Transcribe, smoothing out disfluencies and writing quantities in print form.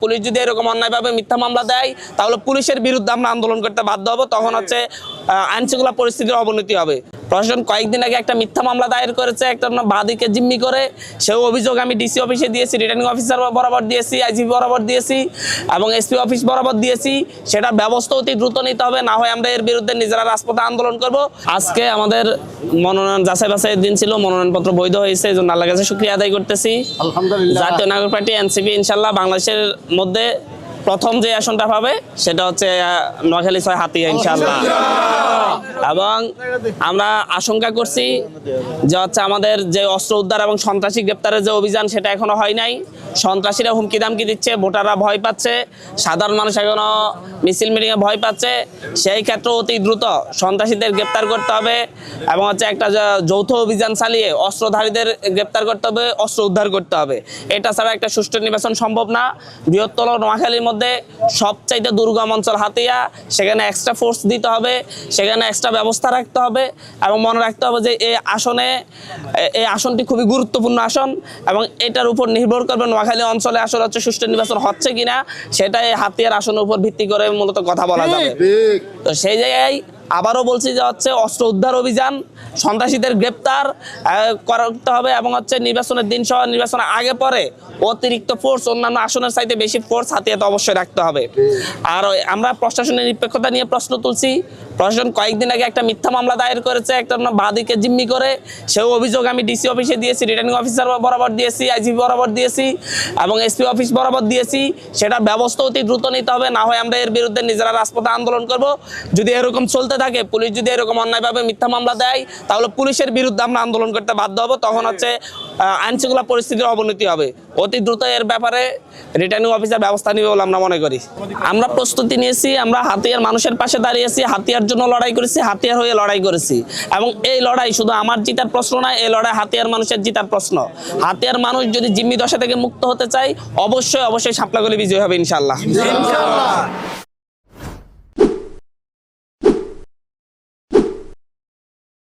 Police যদি এরকম অন্যায়ভাবে মিথ্যা মামলা দেয় তাহলে পুলিশের বিরুদ্ধে আমরা আন্দোলন করতে বাধ্য হব। তখন হচ্ছে আইনশৃঙ্খলা পরিস্থিতির অবনতি হবে। প্রশাসন কয়েকদিন আগে একটা মিথ্যা মামলা দায়ের করেছে একটা বাদীকে জিম্মি করে। সেই অভিযোগ আমি ডিসি অফিসে দিয়েছি, রিটার্নিং অফিসার বরাবর দিয়েছি, আইজিপি বরাবর দিয়েছি এবং এসপি অফিস বরাবর দিয়েছি। সেটার ব্যবস্থা অতি দ্রুত নিতে হবে, না হয় আমরা এর বিরুদ্ধে নিজেরা রাজপথে আন্দোলন করব। আজকে আমাদের মনোনয়ন যাচাই বাছাইয়ের দিন ছিল, মনোনয়নপত্র বৈধ হয়েছে, এই জন্য আল্লাহর কাছে শুকরিয়া আদায় করতেছি। আলহামদুলিল্লাহ। জাতীয় নাগরিক পার্টি এনসিপি ইনশাল্লাহ বাংলাদেশের মধ্যে প্রথম যে আসনটা পাবে সেটা হচ্ছে নোয়াখালী 6 হাতিয়া ইনশাআল্লাহ। এবং আমরা আশঙ্কা করছি যে হচ্ছে আমাদের যে অস্ত্র উদ্ধার এবং সন্ত্রাসী গ্রেপ্তারের যে অভিযান সেটা এখনো হয় নাই। সন্ত্রাসীরা হুমকি দামকি দিচ্ছে, ভোটাররা ভয় পাচ্ছে, সাধারণ মানুষ এখনো মিছিল মিটিংয়ে ভয় পাচ্ছে। সেই ক্ষেত্রে অতি দ্রুত সন্ত্রাসীদের গ্রেপ্তার করতে হবে এবং হচ্ছে একটা যৌথ অভিযান চালিয়ে অস্ত্রধারীদের গ্রেপ্তার করতে হবে, অস্ত্র উদ্ধার করতে হবে। এটা ছাড়া একটা সুষ্ঠু নির্বাচন সম্ভব না। বৃহত্তর নোয়াখালীর মধ্যে সবচাইতে দুর্গম অঞ্চল হাতিয়া, সেখানে এক্সট্রা ফোর্স দিতে হবে, সেখানে এক্সট্রা ব্যবস্থা রাখতে হবে এবং মনে রাখতে হবে যে এই আসনটি খুবই গুরুত্বপূর্ণ আসন এবং এটার উপর নির্ভর করবে নোয়াখালী অঞ্চলে আসলে হচ্ছে সুষ্ঠু নির্বাচন হচ্ছে কিনা। সেটাই হাতিয়ার আসনের উপর ভিত্তি করে মূলত কথা বলা যাবে। তো সেই জায়গায় আবারও বলছি যে হচ্ছে অস্ত্র উদ্ধার অভিযান, সন্ত্রাসীদের গ্রেপ্তার করতে হবে এবং হচ্ছে নির্বাচনের দিন সহ নির্বাচনের আগে পরে অতিরিক্ত ফোর্স অন্যান্য আসনের চাইতে বেশি ফোর্স হাতিয়াতে অবশ্যই রাখতে হবে। আর আমরা প্রশাসনের নিরপেক্ষতা নিয়ে প্রশ্ন তুলছি। প্রশাসন কয়েকদিন আগে একটা মিথ্যা মামলা দায়ের করেছে একটা বাদীকে জিম্মি করে। সেই অভিযোগ আমি ডিসি অফিসে দিয়েছি, রিটার্নিং অফিসার বরাবর দিয়েছি, আইজিপি বরাবর দিয়েছি এবং এসপি অফিস বরাবর দিয়েছি। সেটার ব্যবস্থা অতি দ্রুত নিতে হবে, না হয় আমরা এর বিরুদ্ধে নিজেরা রাজপথে আন্দোলন করব। যদি এরকম চলতে থাকে, পুলিশ যদি এরকম অন্যায়ভাবে মিথ্যা মামলা দেয় তাহলে পুলিশের বিরুদ্ধে আমরা আন্দোলন করতে বাধ্য হব। তখন হচ্ছে আইনশৃঙ্খলা পরিস্থিতির অবনতি হবে। অতি দ্রুত এর ব্যাপারে রিটার্নিং অফিসার ব্যবস্থা নেবে বলে আমরা মনে করি। আমরা প্রস্তুতি নিয়েছি, আমরা হাতিয়ার মানুষের পাশে দাঁড়িয়েছি, হাতিয়ার জন্য লড়াই করেছি, হাতিয়ার হয়ে লড়াই করেছি এবং এই লড়াই শুধু আমার জিতার প্রশ্ন নয়, এই লড়াই হাতিয়ার মানুষের জিতার প্রশ্ন। হাতিয়ার মানুষ যদি জিম্মি দশা থেকে মুক্ত হতে চায় অবশ্যই শাপলা গলি বিজয় হবে ইনশাআল্লাহ।